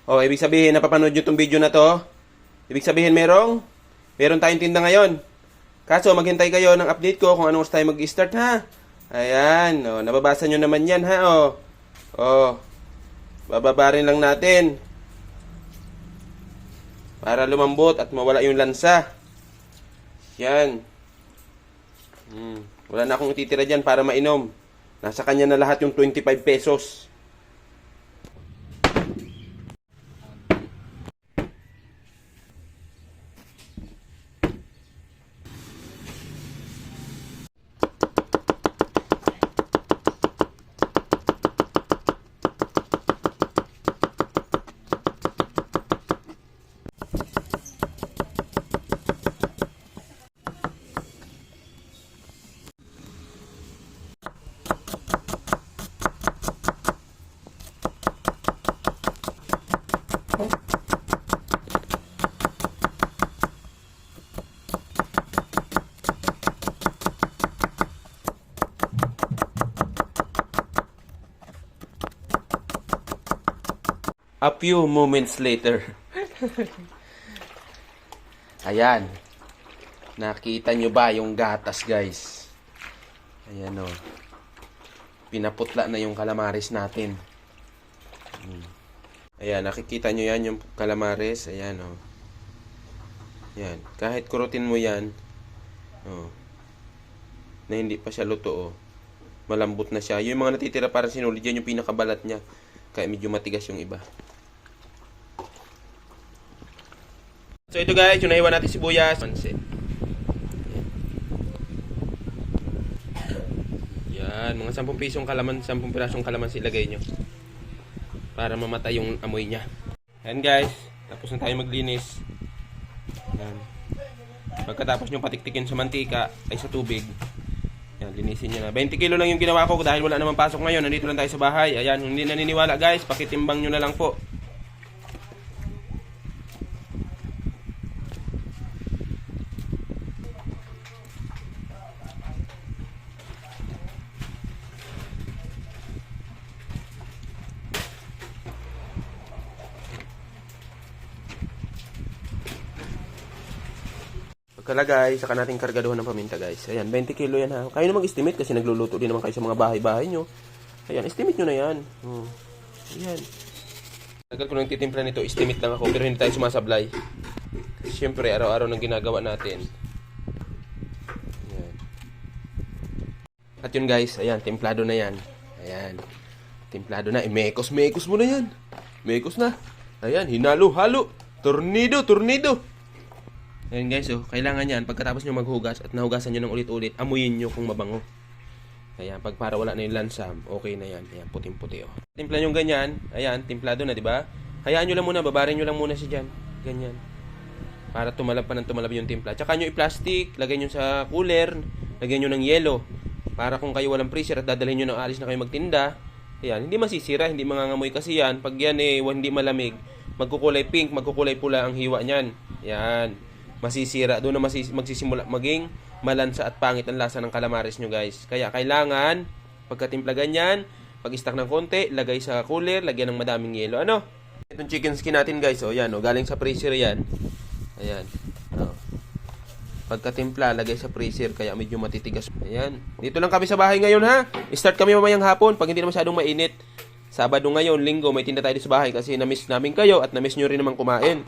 O, ibig sabihin, napapanood nyo itong video na to. Ibig sabihin, meron tayong tinda ngayon. Kaso, maghintay kayo ng update ko kung anong oras tayo mag-start, ha? Ayan, o, nababasa nyo naman yan, ha? O, bababarin lang natin. Para lumambot at mawala yung lansa. Yan. Wala na akong ititira dyan para mainom. Nasa kanya na lahat yung 25 pesos. A few moments later. Ayan. Nakita nyo ba yung gatas, guys? Ayan, o. Pinaputla na yung calamares natin. Ayan, nakikita nyo yan, yung calamares. Ayan, o. Ayan. Kahit kurutin mo yan, o, na hindi pa siya luto, o. Malambot na siya. Yung mga natitira parang sinulid, yan yung pinakabalat niya. Kaya medyo matigas yung iba. So ito guys, yung naiwan natin sibuyas. Yan, mga 10 pisong kalaman, 10 pirasong kalamansi ilagay nyo. Para mamatay yung amoy niya. Yan guys, tapos na tayo maglinis. Yan. Pagkatapos nyo patiktikin sa mantika, ay sa tubig. Yan, linisin nyo na. 20 kilo lang yung ginawa ko dahil wala namang pasok ngayon. Nandito lang tayo sa bahay. Ayan, hindi naniniwala guys, pakitimbang nyo na lang po. Pagkalagay, saka natin kargaduhan ng paminta guys. Ayan, 20 kilo yan ha. Kayo na mag-estimate kasi nagluluto din naman kayo sa mga bahay-bahay nyo. Ayan, estimate nyo na yan. Ayan. Tagal ko nang titimpla nito, estimate lang ako pero hindi tayo sumasablay. Kasi syempre, araw-araw nang ginagawa natin. Ayan. At yun guys, ayan, templado na yan. Ayan. Templado na. Mekos mo na yan. Mekos na. Ayan, hinalo-halo. Tornado. Ayan guys, kailangan yan, pagkatapos nyo maghugas at nahugasan nyo ng ulit-ulit, amuyin nyo kung mabango. Ayan, para wala na yung lansam, okay na yan. Ayan, puting-puti oh. Timpla nyo ganyan, ayan, timplado na, di ba? Hayaan nyo lang muna, babarin nyo lang muna siya dyan. Ganyan. Para tumalab pa ng tumalab yung timpla. Tsaka nyo i-plastic, lagay nyo sa cooler, lagay nyo ng yelo. Para kung kayo walang freezer at dadalhin nyo ng alis na kayo magtinda, ayan, hindi masisira, hindi mangangamoy kasi yan. Pag yan hindi malamig, magkukulay pink, magkukulay pula ang hiwa nyan. Ayan. Masisira, doon na magsisimula maging malansa at pangit ang lasa ng calamares nyo guys. Kaya kailangan, pagkatimpla ganyan, pag-stack ng konti, lagay sa cooler, lagyan ng madaming yelo. Ano? Itong chicken skin natin guys, yan, galing sa freezer yan. Ayan. Pagkatimpla, lagay sa freezer, kaya medyo matitigas. Ayan. Dito lang kami sa bahay ngayon ha. Start kami mamayang hapon, pag hindi na masyadong mainit. Sabado ngayon, linggo, may tinda tayo sa bahay kasi na-miss namin kayo at na-miss nyo rin naman kumain.